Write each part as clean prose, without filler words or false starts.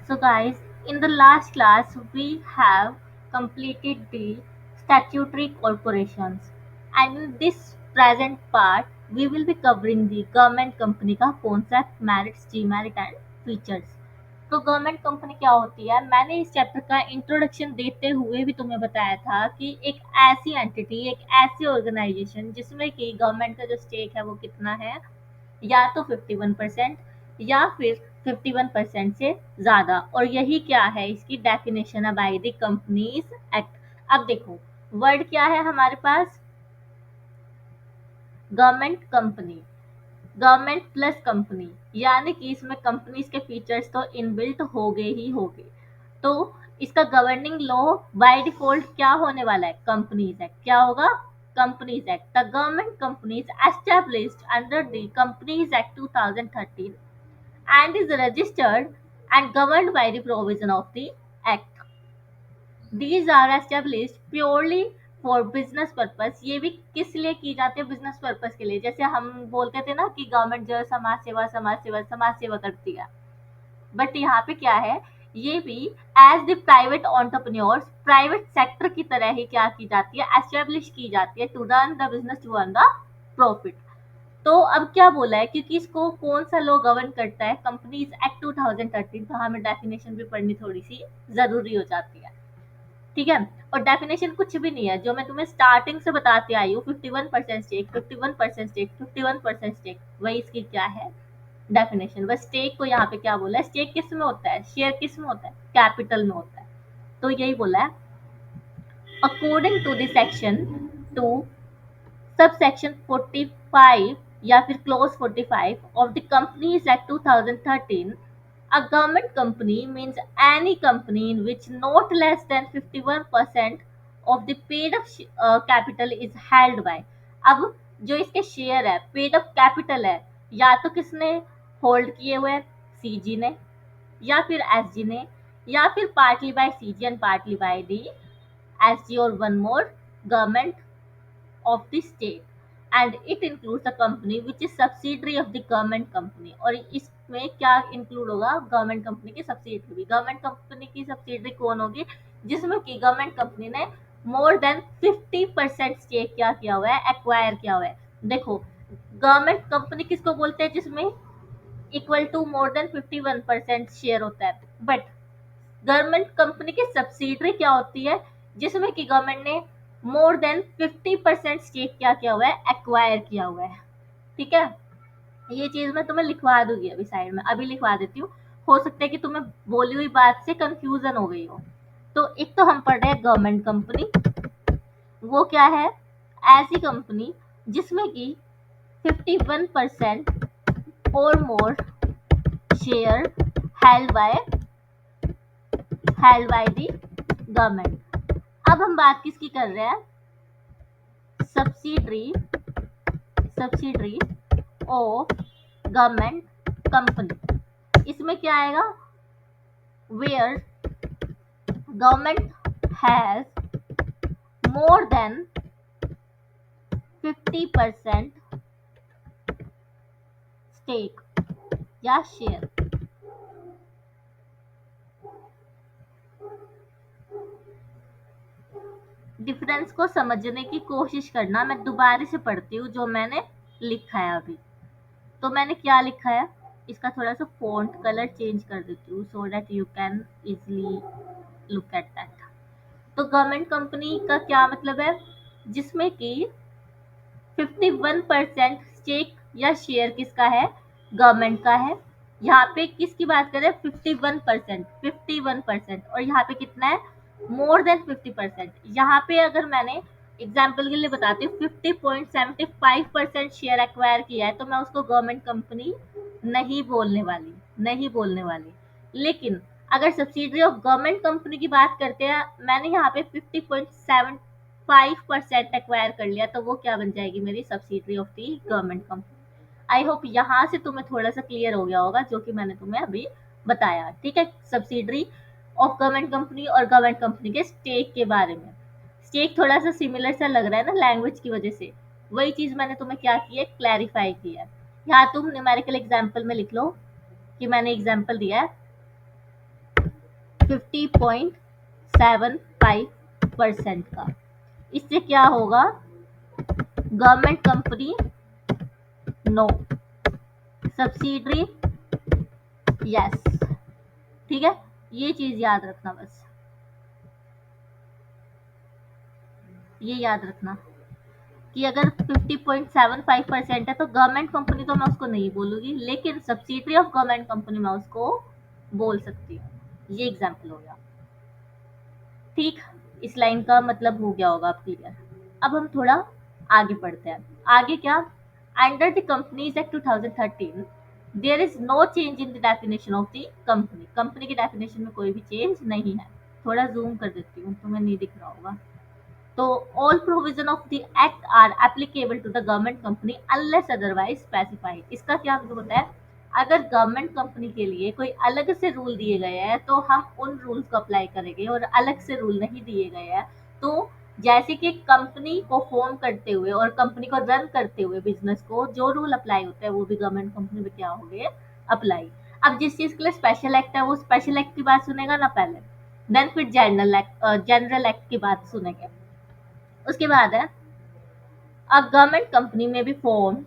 So, guys, in the last class, we have completed the statutory corporations, and in this present part, we will be covering the government company का concept, merits, demerit and features. तो government company क्या होती है? मैंने इस chapter का introduction देते हुए भी तुम्हें बताया था कि एक ऐसी एंटिटी, एक ऐसी ऑर्गेनाइजेशन जिसमें कि गवर्नमेंट का जो स्टेक है वो कितना है, या तो 51% या फिर 51% से ज़्यादा। और यही क्या है, इसकी डेफिनेशन है बाय द कंपनीज एक्ट। अब देखो, वर्ड क्या है हमारे पास? Government company, government plus company, यानी कि इसमें कंपनीज के फीचर्स तो इनबिल्ट हो गए ही हो गए। तो इसका गवर्निंग लॉ बाय डिफॉल्ट क्या होने वाला है? Companies act. क्या होगा? Companies act. The government companies established under the companies act 2013 and is registered and governed by the provision of the act. These are established purely for business purpose। ये भी किस लिए की जाती है? बिजनेस पर्पस के लिए। जैसे हम बोलते थे ना कि गवर्नमेंट जो है समाज सेवा समाज सेवा समाज सेवा करती है, बट यहाँ पे क्या है, ये भी as the private entrepreneurs, private sector की तरह ही क्या की जाती है? एस्टेब्लिश की जाती है to run the business, to earn the profit. तो अब क्या बोला है, क्योंकि इसको कौन सा लॉ गवर्न करता है? Companies act 2013। तो हमें डेफिनेशन भी पढ़नी थोड़ी सी जरूरी हो जाती है, ठीक है। और डेफिनेशन कुछ भी नहीं है, जो मैं तुम्हें स्टार्टिंग से बताती आई हूँ, 51% स्टेक, 51% स्टेक, 51% स्टेक, वही इसकी क्या है? डेफिनेशन। बस स्टेक को यहाँ पे क्या बोला है? स्टेक किस में होता है? शेयर किस में होता है? कैपिटल में होता है। तो यही बोला है, according to this section 2 subsection 45 या फिर clause 45 of the Companies Act 2013, a government company means any company in which not less than 51% of the paid up capital is held by। अब जो इसके शेयर है, पेड अप कैपिटल है, या तो किसने होल्ड किए हुए हैं? सीजी ने, या फिर एसजी ने, या फिर partly by CG and partly by the SG, और one more, government of the state, and it includes a company which is subsidiary of the government company। और इसमें क्या इंक्लूड होगा? गवर्नमेंट कंपनी की सब्सिडरी भी। गवर्नमेंट कंपनी की subsidiary कौन होगी? जिसमें कि गवर्नमेंट कंपनी ने मोर देन 50% स्टेक क्या किया हुआ है? एक्वायर किया हुआ है। देखो, गवर्नमेंट कंपनी किसको बोलते हैं? जिसमें equal to more than 51% share होता है। बट गवर्नमेंट कंपनी की सब्सिडरी क्या होती है? जिसमें कि गवर्नमेंट ने मोर देन 50% स्टेक क्या किया हुआ है? एक्वायर किया हुआ है, ठीक है। ये चीज मैं तुम्हें लिखवा दूंगी अभी साइड में, अभी लिखवा देती हूँ। हो सकता है कि तुम्हें बोली हुई बात से कंफ्यूजन हो गई हो। तो एक तो हम पढ़ रहे हैं गवर्नमेंट कंपनी, वो क्या है? ऐसी कंपनी जिसमें कि 51% और more share held by the government. अब हम बात किसकी कर रहे हैं? Subsidiary of government company. इसमें क्या आएगा? Where government has more than 50% stake या शेयर। डिफरेंस को समझने की कोशिश करना। मैं दोबारा से पढ़ती हूँ जो मैंने लिखा है अभी। तो मैंने क्या लिखा है, इसका थोड़ा सा फॉन्ट कलर चेंज कर देती हूँ so that you can easily look at that. तो गवर्नमेंट कंपनी का क्या मतलब है? जिसमें कि 51% स्टेक या शेयर किसका है? गवर्नमेंट का है। यहाँ पे किसकी बात करें? 51%, 51%। और यहाँ पे कितना है? मोर देन 50%। यहाँ पे अगर मैंने एग्जाम्पल के लिए बताती हूँ, 50.75% शेयर एक्वायर किया है, तो मैं उसको गवर्नमेंट कंपनी नहीं बोलने वाली, नहीं बोलने वाली। लेकिन अगर सब्सिडरी ऑफ गवर्नमेंट कंपनी की बात करते हैं, मैंने यहाँ पे 50.75% एक्वायर कर लिया, तो वो क्या बन जाएगी? मेरी subsidiary of the government company. I hope यहाँ से तुम्हें थोड़ा सा क्लियर हो गया होगा जो कि मैंने तुम्हें अभी बताया, ठीक है। सब्सिडरी ऑफ गवर्नमेंट कंपनी और गवर्नमेंट कंपनी के स्टेक के बारे में। स्टेक थोड़ा सा सिमिलर सा लग रहा है ना लैंग्वेज की वजह से, वही चीज मैंने तुम्हें क्या की है? क्लैरिफाई किया है। यहाँ तुम न्यूमेरिकल एग्जाम्पल में लिख लो कि मैंने एग्जाम्पल दिया है 50.75% का। इससे क्या होगा? Government company no, subsidiary yes. ठीक है, ये चीज याद रखना, बस ये याद रखना कि अगर 50.75% है तो गवर्नमेंट कंपनी तो मैं उसको नहीं बोलूंगी, लेकिन सब्सिडरी ऑफ गवर्नमेंट कंपनी मैं उसको बोल सकती हूँ। ये एग्जाम्पल हो गया। ठीक, इस लाइन का मतलब हो गया होगा अब क्लियर। अब हम थोड़ा आगे बढ़ते हैं। आगे क्या? Under the companies act 2013 there is no change in the definition of the company. Company की डेफिनेशन में कोई भी चेंज नहीं है। थोड़ा जूम कर देती हूँ, तुम्हें नहीं दिख रहा होगा। तो all provision of the act are applicable to the government company unless otherwise specified. इसका क्या मतलब होता है? अगर गवर्नमेंट कंपनी के लिए कोई अलग से रूल दिए गए हैं तो हम उन रूल्स को अप्लाई करेंगे, और अलग से रूल नहीं दिए गए हैं तो जैसे कि कंपनी को फॉर्म करते हुए और कंपनी को रन करते हुए बिजनेस को जो रूल अप्लाई होते हैं वो भी गवर्नमेंट कंपनी में क्या होंगे? अप्लाई। अब जिस चीज के लिए स्पेशल एक्ट है वो स्पेशल एक्ट की बात सुनेगा ना पहले, देन फिर जनरल एक्ट की बात सुनेंगे। उसके बाद है a government company may be formed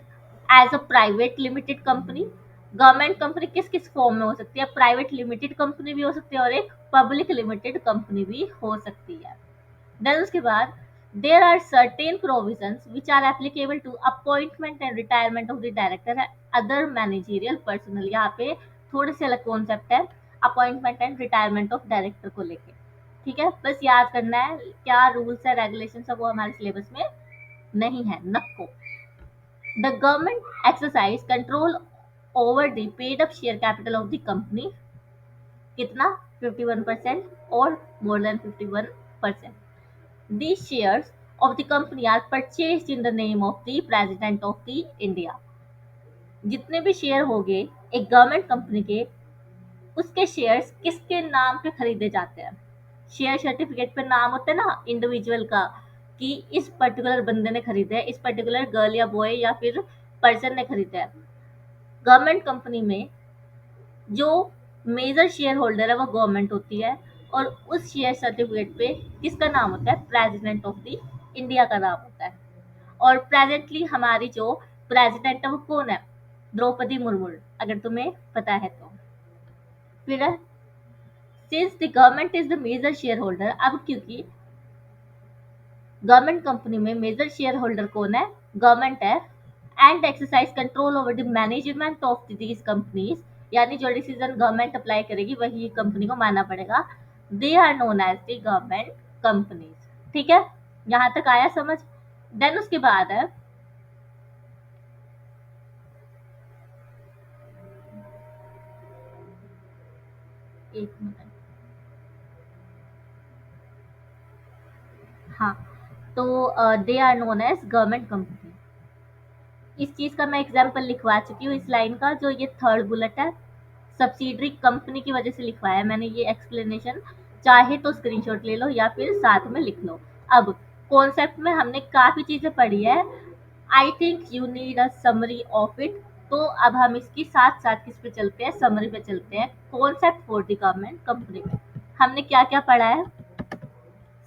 as a private limited company. Government company किस किस फॉर्म में हो सकती है? प्राइवेट लिमिटेड कंपनी भी हो सकती है और एक पब्लिक लिमिटेड कंपनी भी हो सकती है। देन उसके बाद there are certain provisions which are applicable to appointment and retirement of the director and other managerial personnel. यहाँ पे थोड़े से अलग कॉन्सेप्ट है appointment and retirement of director को लेके। ठीक है, बस याद करना है क्या रूल्स है रेगुलेशन है, वो हमारे सिलेबस में नहीं है, नको। The government exercise control over the paid up share capital of the company. कितना? 51% और मोर than 51%। These shares of the company are purchased in the name of the President of the India। जितने भी share होंगे एक government company के, उसके shares किसके नाम पे खरीदे जाते हैं? शेयर सर्टिफिकेट पे नाम होता है ना इंडिविजुअल का, कि इस पर्टिकुलर बंदे ने खरीदा है, इस पर्टिकुलर गर्ल या बॉय या फिर पर्सन ने खरीदा है। गवर्नमेंट कंपनी में जो मेजर शेयर होल्डर है वो गवर्नमेंट होती है, और उस शेयर सर्टिफिकेट पे किसका नाम होता है? प्रेसिडेंट ऑफ द इंडिया का नाम होता है। और प्रेजेंटली हमारी जो प्रेसिडेंट है वो कौन है? द्रौपदी मुर्मू, अगर तुम्हें पता है तो। फिर since the government is the major shareholder, अब क्योंकि गवर्नमेंट कंपनी में मेजर शेयर होल्डर कौन है? गवर्नमेंट है। And exercise control over the management of these companies, यानी जो डिसीजन गवर्नमेंट अप्लाई करेगी वही कंपनी को मानना पड़ेगा। They are known as the government companies. ठीक है, यहाँ तक आया समझ? देन उसके बाद है एक मिनट, हाँ, तो they are known as government company. इस चीज का मैं एग्जाम्पल लिखवा चुकी हूँ इस लाइन का, जो ये थर्ड बुलेट है सब्सिडरी कंपनी की वजह से लिखवाया है मैंने ये एक्सप्लेनेशन। चाहे तो स्क्रीनशॉट ले लो या फिर साथ में लिख लो। अब कॉन्सेप्ट में हमने काफी चीजें पढ़ी है, I think you need a summary of it. तो अब हम इसकी साथ साथ किस पे चलते हैं? समरी पे चलते हैं। Concept for the government company में हमने क्या क्या पढ़ा है?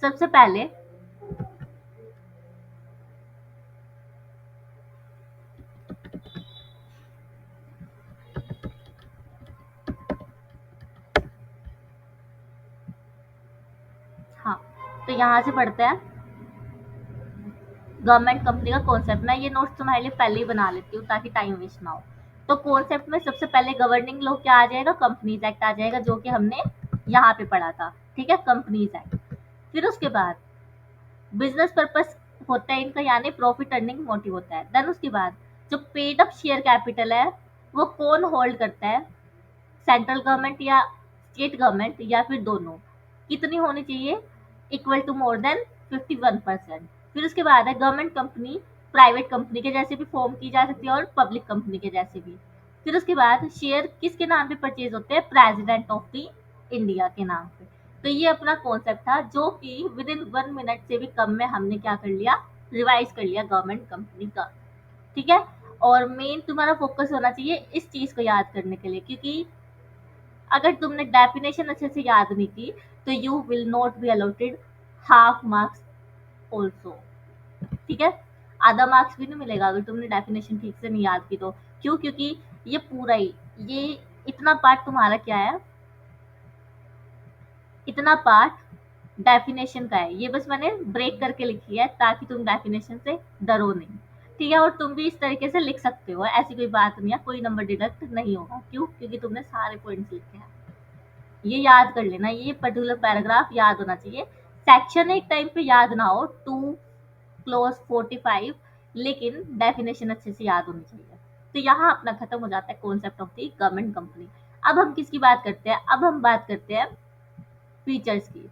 सबसे पहले हाँ, तो यहाँ से पढ़ते हैं गवर्नमेंट कंपनी का कॉन्सेप्ट। मैं ये नोट्स तुम्हारे लिए पहले ही बना लेती हूँ ताकि टाइम वेस्ट ना हो। तो कॉन्सेप्ट में सबसे पहले गवर्निंग लॉ क्या आ जाएगा? कंपनीज एक्ट आ जाएगा, जो कि हमने यहाँ पे पढ़ा था। ठीक है, कंपनीज एक्ट। फिर उसके बाद बिजनेस पर्पस होता है इनका, यानी प्रॉफिट अर्निंग मोटिव होता है। देन उसके बाद जो पेड अप शेयर कैपिटल है वो कौन होल्ड करता है? सेंट्रल गवर्नमेंट या स्टेट गवर्नमेंट या फिर दोनों? कितनी होनी चाहिए? Equal to more than 51%। फिर उसके बाद है गवर्नमेंट कंपनी प्राइवेट कंपनी के जैसे भी फॉर्म की जा सकती है और पब्लिक कंपनी के जैसे भी। फिर उसके बाद शेयर किसके नाम पे परचेज होते हैं? प्रेसिडेंट ऑफ द इंडिया के नाम पे। तो ये अपना कॉन्सेप्ट था, जो कि विद इन 1 मिनट से भी कम में हमने क्या कर लिया? रिवाइज कर लिया गवर्नमेंट कंपनी का। ठीक है, और मेन तुम्हारा फोकस होना चाहिए इस चीज को याद करने के लिए, क्योंकि अगर तुमने डेफिनेशन अच्छे से याद नहीं की तो you will not be allotted half marks also, ठीक है। आधा मार्क्स भी नहीं मिलेगा अगर तुमने डेफिनेशन ठीक से नहीं याद की तो। क्यों? क्योंकि ये पूरा ही, ये इतना पार्ट तुम्हारा क्या है, इतना पार्ट डेफिनेशन का है। ये बस मैंने ब्रेक करके लिखी है ताकि तुम डेफिनेशन से डरो नहीं, ठीक है। और तुम भी इस तरीके से लिख सकते हो, ऐसी कोई बात नहीं है, कोई नंबर डिडक्ट नहीं होगा। क्यों? क्योंकि तुमने सारे पॉइंट्स लिखे हैं। ये याद कर लेना, ये पर्टिकुलर पैराग्राफ याद होना चाहिए। सेक्शन एक टाइम पे याद ना हो, 2 क्लोज 45, लेकिन डेफिनेशन अच्छे से याद होनी चाहिए। तो यहाँ अपना खत्म हो जाता है concept of the government company. अब हम किसकी बात करते हैं? अब हम बात करते हैं फीचर्स की,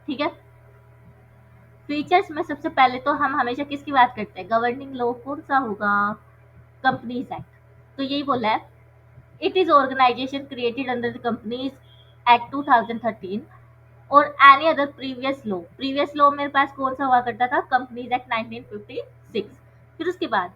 ठीक है। फीचर्स में सबसे पहले तो हम हमेशा किसकी बात करते हैं? गवर्निंग लॉ कौन सा होगा? Companies act. तो यही बोला है, it is organisation created under the companies act 2013 और any other previous law. Previous law मेरे पास कौन सा हुआ करता था? Companies act 1956। फिर उसके बाद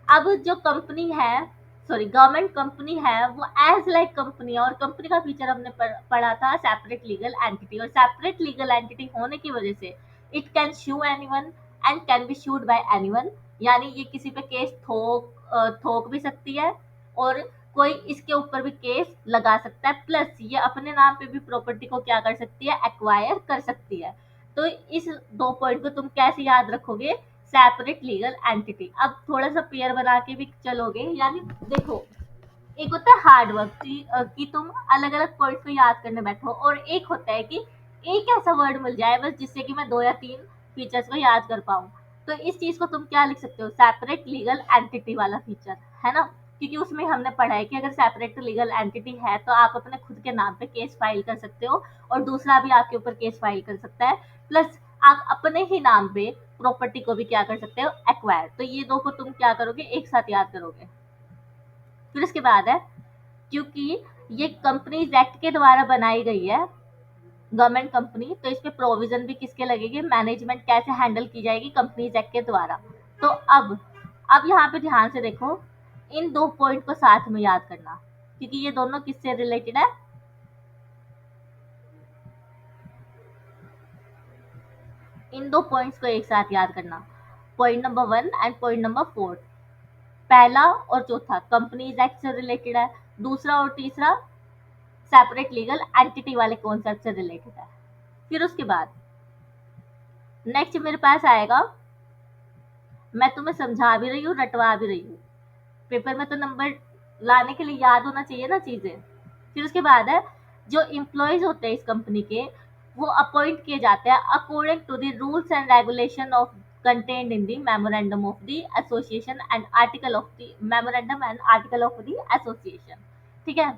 अब जो कंपनी है, सॉरी गवर्नमेंट कंपनी है, वो एज लाइक कंपनी है। और कंपनी का फीचर हमने पढ़ा था सेपरेट लीगल एंटिटी। और सेपरेट लीगल एंटिटी होने की वजह से it can shoe anyone and can be should bye anyone. यानी ये किसी पे केस थोक भी सकती है और कोई इसके ऊपर भी केस लगा सकता है। प्लस ये अपने नाम पे भी प्रॉपर्टी को क्या कर सकती है? एक्वायर कर सकती है। तो इस 2 पॉइंट को तुम कैसे याद रखोगे? Separate legal entity. अब थोड़ा सा पेयर बना के भी चलोगे, यानी देखो, एक होता है हार्ड वर्क कि तुम अलग अलग पॉइंट को याद करने बैठो, और एक होता है कि एक ऐसा वर्ड मिल जाए बस जिससे कि मैं 2 या 3 फीचर्स को याद कर पाऊँ। तो इस चीज को तुम क्या लिख सकते हो? सेपरेट लीगल एंटिटी वाला फीचर, है ना। क्योंकि उसमें हमने पढ़ा है कि अगर सेपरेट लीगल एंटिटी है तो आप अपने खुद के नाम पे केस फाइल कर सकते हो और दूसरा भी आपके ऊपर केस फाइल कर सकता है। प्लस आप अपने ही नाम पे प्रॉपर्टी को भी क्या कर सकते हो? एक्वायर। तो ये 2 को तुम क्या करोगे? एक साथ याद करोगे। फिर उसके बाद है, क्योंकि ये कंपनीज एक्ट के द्वारा बनाई गई है गवर्नमेंट कंपनी, तो इस पे प्रोविजन भी किसके लगेंगे? मैनेजमेंट कैसे हैंडल की जाएगी? कंपनीज एक्ट के द्वारा। तो अब यहाँ पे ध्यान से देखो, इन 2 पॉइंट को साथ में याद करना, क्योंकि ये दोनों किससे रिलेटेड है? इन 2 पॉइंट्स को एक साथ याद करना, point number 1 and point number 4। पहला और चौथा कंपनीज एक्ट से रिलेटेड है, दूसरा और तीसरा सेपरेट लीगल एंटिटी वाले कॉन्सेप्ट से रिलेटेड है। फिर उसके बाद नेक्स्ट मेरे पास आएगा, मैं तुम्हें समझा भी रही हूँ, रटवा भी रही हूँ, पेपर में तो नंबर लाने के लिए याद होना चाहिए ना चीजें। फिर उसके बाद है, जो एम्प्लॉयज होते हैं इस कंपनी के, वो अपॉइंट किए जाते हैं according to the rules and regulation of contained in the memorandum of the association and article of the memorandum and article of the association, ठीक है।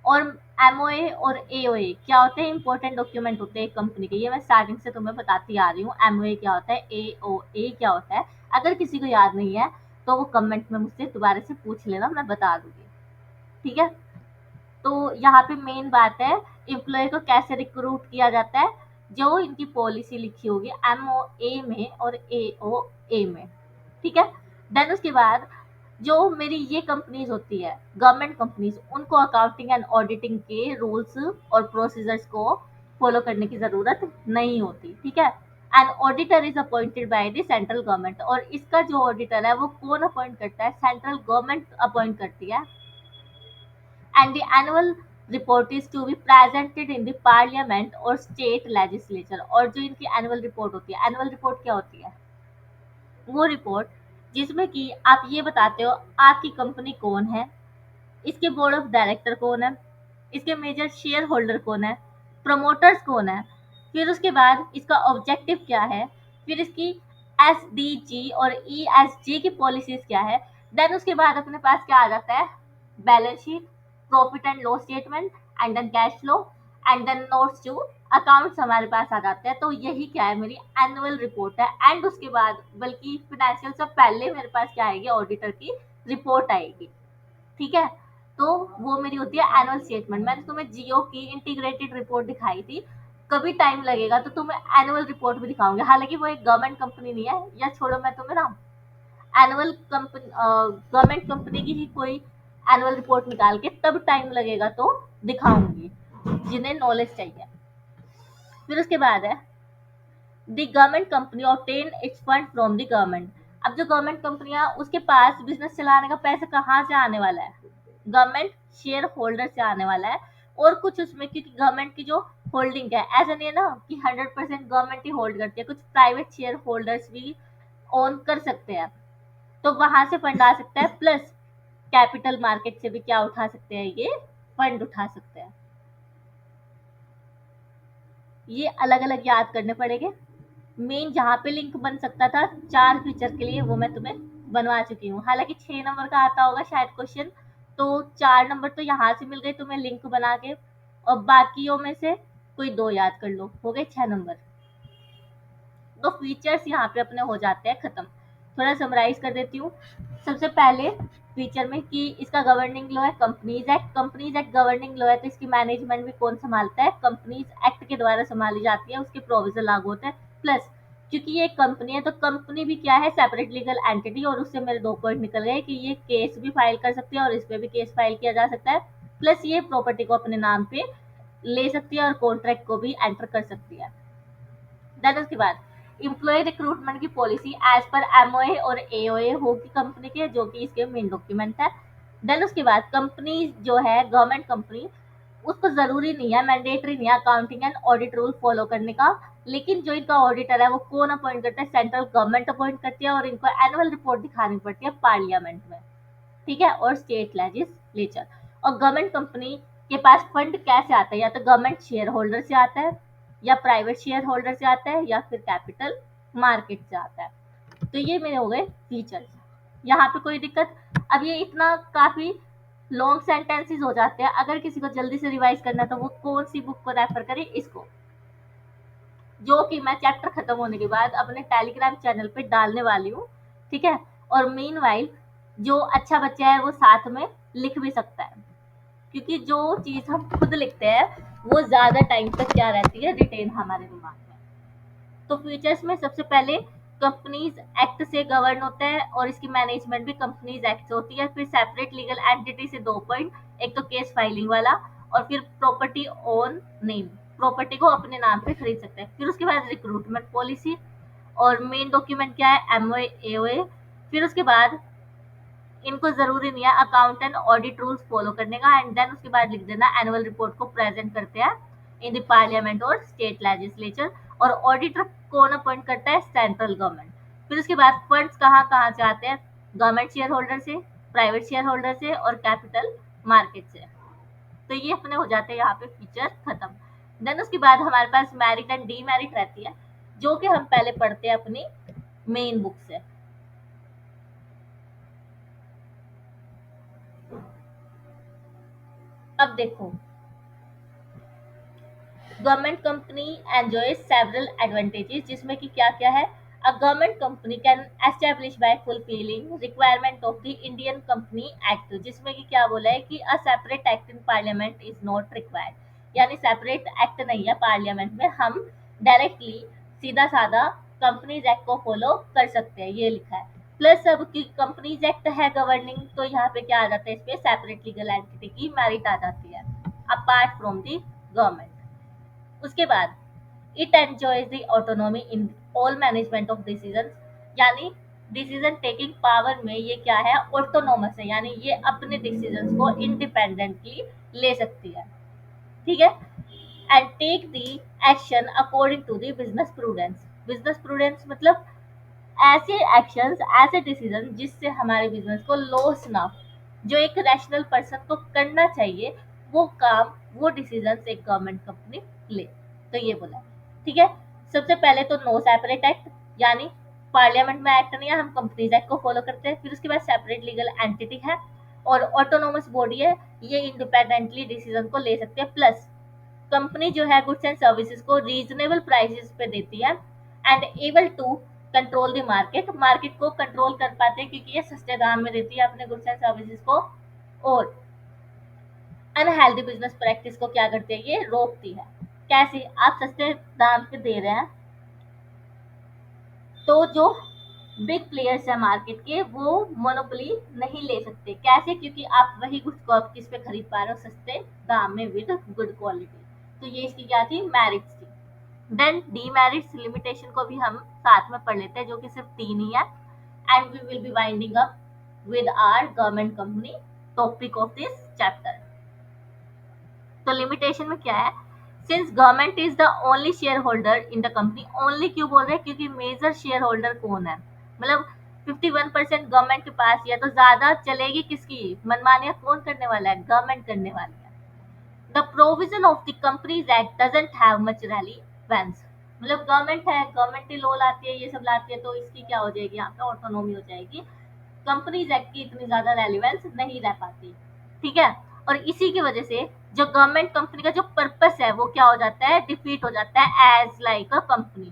और एमओए और एओए क्या होते हैं? इंपॉर्टेंट डॉक्यूमेंट होते हैं कंपनी के। ये मैं स्टार्टिंग से तुम्हें बताती आ रही हूँ, एमओए क्या होता है, एओए क्या होता है। अगर किसी को याद नहीं है तो वो कमेंट में मुझसे दोबारा से पूछ लेना, मैं बता दूंगी, ठीक है। तो यहाँ पे मेन बात है, एम्प्लॉय को कैसे रिक्रूट किया जाता है, जो इनकी पॉलिसी लिखी होगी एमओए में और एओए में, ठीक है। देन उसके बाद जो मेरी ये कंपनीज होती है गवर्नमेंट कंपनीज, उनको अकाउंटिंग एंड ऑडिटिंग के रूल्स और प्रोसीजर्स को फॉलो करने की जरूरत नहीं होती, ठीक है। And auditor is appointed by the central government. और इसका जो ऑडिटर है वो कौन अपॉइंट करता है? सेंट्रल गवर्नमेंट अपॉइंट करती है। and the annual report is to be presented in the parliament or state legislature। और जो इनकी एनुअल रिपोर्ट होती है, एनुअल रिपोर्ट क्या होती है? वो रिपोर्ट जिसमें कि आप ये बताते हो आपकी कंपनी कौन है, इसके बोर्ड ऑफ डायरेक्टर कौन है, इसके मेजर शेयर होल्डर कौन है, प्रमोटर्स कौन है, फिर उसके बाद इसका ऑब्जेक्टिव क्या है, फिर इसकी एसडीजी और ईएसजी की पॉलिसीज क्या है। देन उसके बाद अपने पास क्या आ जाता है? Balance sheet, profit and loss statement and then cash flow and then notes to accounts हमारे पास आ जाते हैं। तो यही क्या है? मेरी एनुअल रिपोर्ट है। एंड उसके बाद बल्कि फिनेंशियल से पहले मेरे पास क्या आएगी? ऑडिटर की रिपोर्ट आएगी, ठीक है। तो वो मेरी होती है एनुअल स्टेटमेंट। मैंने तुम्हें जियो की इंटीग्रेटेड रिपोर्ट दिखाई थी, कभी टाइम लगेगा तो तुम्हें एनुअल रिपोर्ट भी दिखाऊंगी। हालांकि वो एक गवर्नमेंट कंपनी नहीं है, या छोड़ो, मैं तुम्हें ना एनुअल कंपनी गवर्नमेंट कंपनी की ही कोई एनुअल रिपोर्ट निकाल के तब टाइम लगेगा तो दिखाऊंगी, जिन्हें नॉलेज चाहिए। फिर उसके बाद है the government company obtain it's fund from the government. अब जो गवर्नमेंट कंपनियां, उसके पास बिजनेस चलाने का पैसा कहाँ से आने वाला है? गवर्नमेंट शेयर होल्डर से आने वाला है। और कुछ उसमें, क्योंकि गवर्नमेंट की जो होल्डिंग है, ऐसा नहीं है ना कि 100% गवर्नमेंट ही होल्ड करती है, कुछ प्राइवेट शेयर होल्डर्स भी ओन कर सकते हैं, तो वहां से फंड आ सकता है। प्लस कैपिटल मार्केट से भी क्या उठा सकते हैं, ये फंड उठा सकते हैं। ये अलग अलग याद करने पड़ेंगे। मेन जहाँ पे लिंक बन सकता था 4 फीचर के लिए, वो मैं तुम्हें बनवा चुकी हूँ। हालांकि 6 नंबर का आता होगा शायद क्वेश्चन, तो 4 नंबर तो यहाँ से मिल गए तुम्हें लिंक बना के, और बाकियों में से कोई 2 याद कर लो, हो गए 6 नंबर। तो फीचर्स यहाँ पे अपने हो जाते हैं खत्म। थोड़ा समराइज कर देती हूँ। सबसे पहले फीचर में कि इसका गवर्निंग लॉ है companies act. Companies act governing law है, तो इसकी मैनेजमेंट भी कौन संभालता है? कंपनीज एक्ट के द्वारा संभाली जाती है, उसके प्रोविजन लागू होते हैं। प्लस क्योंकि ये एक कंपनी है, तो कंपनी भी क्या है? Separate legal entity. और उससे मेरे 2 पॉइंट निकल गए कि ये केस भी फाइल कर सकती है और इस पे भी केस फाइल किया जा सकता है। प्लस ये प्रॉपर्टी को अपने नाम पे ले सकती है और कॉन्ट्रैक्ट को भी एंटर कर सकती है। देन उसके बाद एम्प्लॉय रिक्रूटमेंट की पॉलिसी एज पर एमओए और एओए होगी कंपनी के, जो कि इसके मेन डॉक्यूमेंट है। देन उसके बाद कंपनी जो है गवर्नमेंट कंपनी, उसको जरूरी नहीं है, मैंडेटरी नहीं है accounting and audit rule follow करने का। लेकिन जो इनका ऑडिटर है वो कौन अपॉइंट करता है? सेंट्रल गवर्नमेंट अपॉइंट करती है, और इनको एनुअल रिपोर्ट दिखानी पड़ती है पार्लियामेंट में, ठीक है, और स्टेट लेजिस्लेचर। और गवर्नमेंट कंपनी के पास फंड कैसे आता है? या तो गवर्नमेंट शेयर होल्डर से आता है, या प्राइवेट शेयर होल्डर से आता है, या फिर कैपिटल मार्केट से आता है। तो ये मेरे हो गए फीचर्स। यहाँ पे कोई दिक्कत? अब ये इतना काफी लॉन्ग सेंटेंसेस हो जाते हैं, अगर किसी को जल्दी से रिवाइज करना है तो वो कौन सी बुक को रेफर करे? इसको, जो कि मैं चैप्टर खत्म होने के बाद अपने टेलीग्राम चैनल पे डालने वाली हूँ, ठीक है। और मीनवाइल जो अच्छा बच्चा है वो साथ में लिख भी सकता है, क्योंकि जो चीज हम खुद लिखते हैं वो ज्यादा टाइम तक क्या रहती है? रिटेन हमारे दिमाग में। तो फीचर्स में सबसे पहले कंपनीज एक्ट से गवर्न होता है, और इसकी मैनेजमेंट भी कंपनीज एक्ट से होती है। फिर सेपरेट लीगल एंटिटी से 2 पॉइंट, एक तो केस फाइलिंग वाला, और फिर प्रॉपर्टी ओन नेम, प्रॉपर्टी को अपने नाम पे खरीद सकते हैं। फिर उसके बाद रिक्रूटमेंट पॉलिसी, और मेन डॉक्यूमेंट क्या है? MOA AOA. फिर उसके बाद इनको जरूरी नहीं है account and audit rules follow करने का। एंड देन उसके बाद लिख देना एनुअल रिपोर्ट को प्रेजेंट करते हैं इन द पार्लियामेंट और स्टेट लेजिस्लेचर। और ऑडिटर कौन अपॉइंट करता है? Central government. फिर उसके बाद फंड्स कहाँ कहाँ से आते हैं? गवर्नमेंट शेयर होल्डर से, प्राइवेट शेयर होल्डर से, और कैपिटल मार्केट से। तो ये अपने हो जाते हैं यहाँ पे फीचर खत्म। देन उसके बाद हमारे पास मैरिट एंड डीमेरिट रहती है, जो कि हम पहले पढ़ते हैं अपनी मेन बुक से। अब देखो, government company enjoy several advantages, जिसमें कि क्या क्या है? A government company can establish by fulfilling requirement of the Indian company act, जिसमें कि क्या बोला है कि a separate act in parliament is not required. यानी सेपरेट एक्ट नहीं है पार्लियामेंट में, हम डायरेक्टली सीधा साधा कंपनीज एक्ट को फॉलो कर सकते हैं, ये लिखा है। प्लस अब की कंपनीज एक्ट है गवर्निंग, तो यहाँ पे क्या आ जाता है? इस पे सेपरेट लीगल एंटिटी की मैरिट आ जाती है अपार्ट फ्रॉम द गवर्नमेंट। उसके बाद it enjoys the autonomy in all management of decisions, यानी डिसीजन टेकिंग पावर में ये क्या है? ऑटोनोमस है, यानी ये अपने डिसीजंस को इंडिपेंडेंटली ले सकती है, ठीक है। And take the action according to the business prudence. Business prudence मतलब ऐसे एक्शंस, ऐसे डिसीजन जिससे हमारे बिजनेस को लॉस ना हो, जो एक रैशनल पर्सन को करना चाहिए, वो काम, वो डिसीजन एक गवर्नमेंट कंपनी ले। तो ये बोला, ठीक है। सबसे पहले तो नो सेपरेट एक्ट, यानी पार्लियामेंट में एक्ट नहीं है, हम कंपनीज एक्ट को फॉलो करते हैं। फिर उसके बाद सेपरेट लीगल एंटिटी है, और ऑटोनोमस बॉडी है, ये इंडिपेंडेंटली डिसीजन को ले सकते हैं। प्लस कंपनी जो है गुड्स एंड सर्विसेज को रीजनेबल प्राइसेस पे देती है, and able to control the market, market को कंट्रोल कर पाते हैं क्योंकि ये सस्ते दाम में देती है अपने गुड्स एंड सर्विसेज को। और अनहेल्दी बिजनेस प्रैक्टिस को क्या करती है? ये रोकती है। कैसे? आप सस्ते दाम पे दे रहे हैं, तो जो बिग प्लेयर्स है मार्केट के, वो मोनोपोली नहीं ले सकते। कैसे? क्योंकि आप वही गुड्स को आप किस पे खरीद पा रहे हो, सस्ते दाम में विद गुड क्वालिटी। तो ये इसकी क्या थी, मेरिट्स थी। देन डीमेरिट्स लिमिटेशन को भी हम साथ में पढ़ लेते हैं, जो कि सिर्फ 3 ही है। And we will be winding up with our government company topic of this chapter। तो लिमिटेशन में क्या है, since government is the only shareholder in the company. Only क्यों बोल रहे हैं, क्योंकि मेजर शेयर होल्डर कौन है, मतलब 51% गवर्नमेंट के पास ही है, तो ज्यादा चलेगी किसकी मनमानियां, कौन करने वाला है, गवर्नमेंट करने वाली है। The provision of the companies act doesn't have much relevance. मतलब गवर्नमेंट है, गवर्नमेंट ही लॉ लाती है, ये सब लाती है, तो इसकी क्या हो जाएगी, यहाँ पे ऑटोनॉमी हो जाएगी। कंपनीज एक्ट की इतनी ज्यादा रेलिवेंस नहीं रह पाती, ठीक है। और इसी की वजह से जो गवर्नमेंट कंपनी का जो पर्पस है वो क्या हो जाता है, डिफीट हो जाता है एज लाइक अ कंपनी।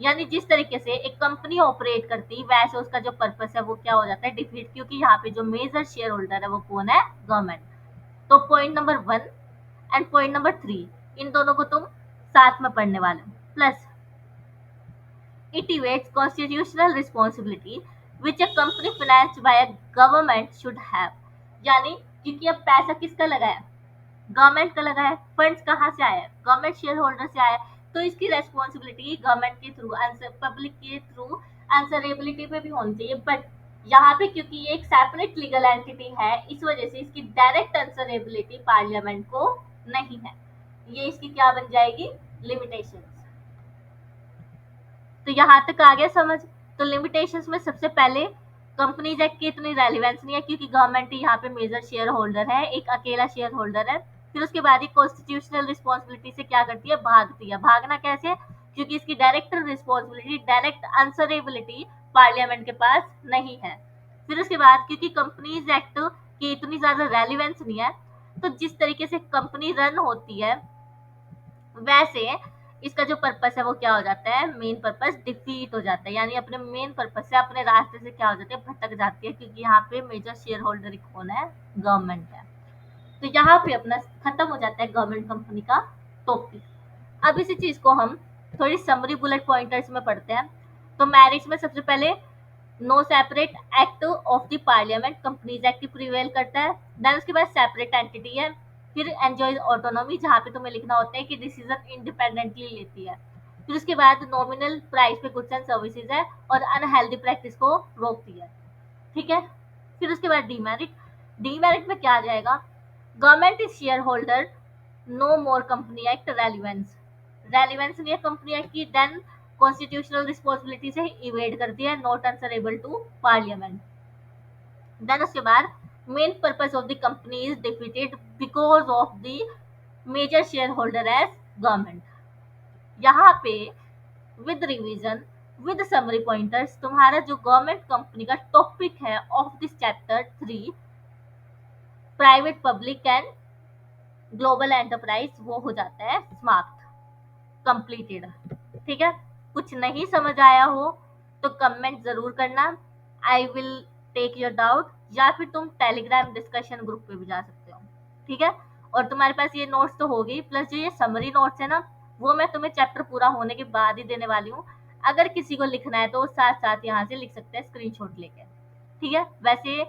यानी जिस तरीके से एक कंपनी ऑपरेट करती वैसे उसका जो पर्पस है वो क्या हो जाता है, डिफीट, क्योंकि यहाँ पे जो मेजर शेयर होल्डर है वो कौन है, गवर्नमेंट। तो point number 1 and point number 3 इन दोनों को तुम साथ में पढ़ने वाले हो। Plus it evades constitutional responsibility which a company financed by a government should have। यानी क्योंकि अब पैसा किसका लगा है, गवर्नमेंट का लगा है, फंड्स कहाँ से आया है, गवर्नमेंट शेयर होल्डर से आया है, तो इसकी रेस्पॉन्सिबिलिटी गवर्नमेंट के थ्रू, पब्लिक के थ्रू आंसरेबिलिटी पे भी होनी चाहिए। बट यहाँ पे क्योंकि ये एक सेपरेट लीगल एंटिटी है, इस वजह से इसकी डायरेक्ट आंसरेबिलिटी पार्लियामेंट को नहीं है। ये इसकी क्या बन जाएगी, लिमिटेशन। तो यहाँ तक आ गया समझ। तो लिमिटेशंस में सबसे पहले कंपनीज एक्ट की इतनी रेलिवेंस नहीं है, क्योंकि गवर्नमेंट ही यहाँ पे मेजर शेयर होल्डर है, एक अकेला शेयर होल्डर है। फिर उसके बाद ही कॉन्स्टिट्यूशनल रिस्पॉन्सिबिलिटी से क्या करती है, भागती है। भागना कैसे, क्योंकि इसकी direct responsibility, direct answerability parliament के पास नहीं है। फिर उसके बाद क्योंकि कंपनीज एक्ट की इतनी ज्यादा रेलिवेंस नहीं है, तो जिस तरीके से कंपनी रन होती है वैसे इसका जो पर्पस है वो क्या हो जाता है, मेन पर्पस डिफीट हो जाता है। यानी अपने मेन पर्पस से, अपने रास्ते से क्या हो जाती है, भटक जाती है, क्योंकि यहाँ पे मेजर शेयर होल्डर कौन है, गवर्नमेंट है। तो यहाँ पे अपना खत्म हो जाता है गवर्नमेंट कंपनी का टॉपिक। अब इसी चीज को हम थोड़ी समरी बुलेट पॉइंटर्स में पढ़ते हैं। तो मैरिज में सबसे पहले no separate act of the parliament, companies act prevail करता है। देन उसके बाद सेपरेट एंटिटी है। फिर एंजॉय ऑटोनॉमी, जहाँ पे तुम्हें लिखना होता है कि डिसीजन इंडिपेंडेंटली लेती है। फिर उसके बाद नॉमिनल प्राइस पे गुड्स एंड सर्विसेज है, और अनहेल्दी प्रैक्टिस को रोकती है, ठीक है। फिर उसके बाद डीमेरिट, डीमेरिट में क्या आ जाएगा, government is shareholder, no more company act relevance, relevance नहीं है कंपनी एक्ट की। देन कॉन्स्टिट्यूशनल रिस्पॉन्सिबिलिटी से इवेड करती है, not answerable to parliament. Then उसके बाद main purpose of the company is defeated because of the major shareholder as government. यहाँ पे with revision with summary pointers तुम्हारा जो गवर्नमेंट कंपनी का टॉपिक है of this chapter 3 private public and global enterprise वो हो जाता है समाप्त, कंप्लीटेड, ठीक है। कुछ नहीं समझ आया हो तो कमेंट जरूर करना, I will take your doubt, या फिर तुम टेलीग्राम डिस्कशन ग्रुप पे भी जा सकते हो, ठीक है। और तुम्हारे पास ये नोट्स तो हो गई, प्लस जो ये समरी नोट्स है ना, वो मैं तुम्हें चैप्टर पूरा होने के बाद ही देने वाली हूँ। अगर किसी को लिखना है तो साथ साथ यहाँ से लिख सकते हैं स्क्रीनशॉट लेके, ठीक है। वैसे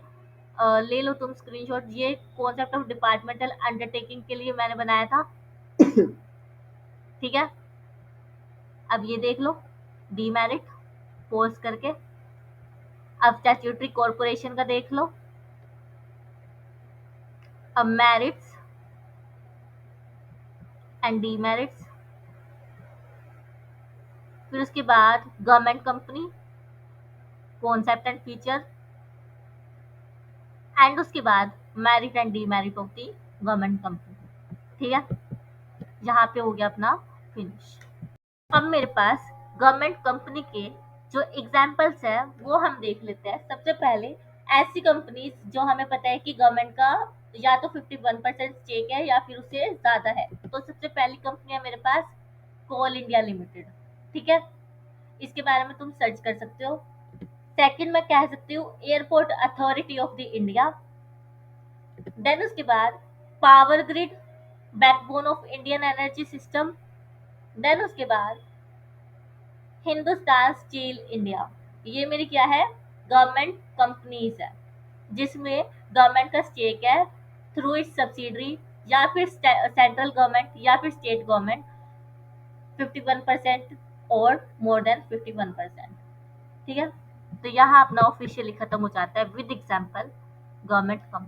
ले लो तुम स्क्रीनशॉट, ये कॉन्सेप्ट ऑफ डिपार्टमेंटल अंडरटेकिंग के लिए मैंने बनाया था, ठीक है। अब ये देख लो डीमेरिट पोस्ट करके। अब स्टैट्यूटरी कॉर्पोरेशन का देख लो। अब मेरिट्स एंड डीमेरिट्स। फिर उसके बाद government company, concept and feature, and उसके बाद merit and demerit of the government company, ठीक है। यहाँ पे हो गया अपना फिनिश। अब मेरे पास गवर्नमेंट कंपनी के जो एग्जाम्पल्स है वो हम देख लेते हैं। सबसे पहले ऐसी कंपनीज जो हमें पता है कि गवर्नमेंट का या तो 51% स्टेक है या फिर उससे ज्यादा है। तो सबसे पहली कंपनी है मेरे पास कोल इंडिया लिमिटेड, ठीक है। इसके बारे में तुम सर्च कर सकते हो। सेकंड मैं कह सकती हूँ airport authority of the India. Then उसके बाद power grid, backbone of Indian energy system. Then उसके बाद हिंदुस्तान स्टील इंडिया, ये मेरी क्या है, गवर्नमेंट कंपनीज है, जिसमें गवर्नमेंट का स्टेक है थ्रू इट्स सब्सिडरी, या फिर सेंट्रल गवर्नमेंट या फिर स्टेट गवर्नमेंट 51% और मोर देन 51%। ठीक है, तो यहाँ अपना ऑफिशियली खत्म हो जाता है विद एग्जाम्पल गवर्नमेंट कंपनी।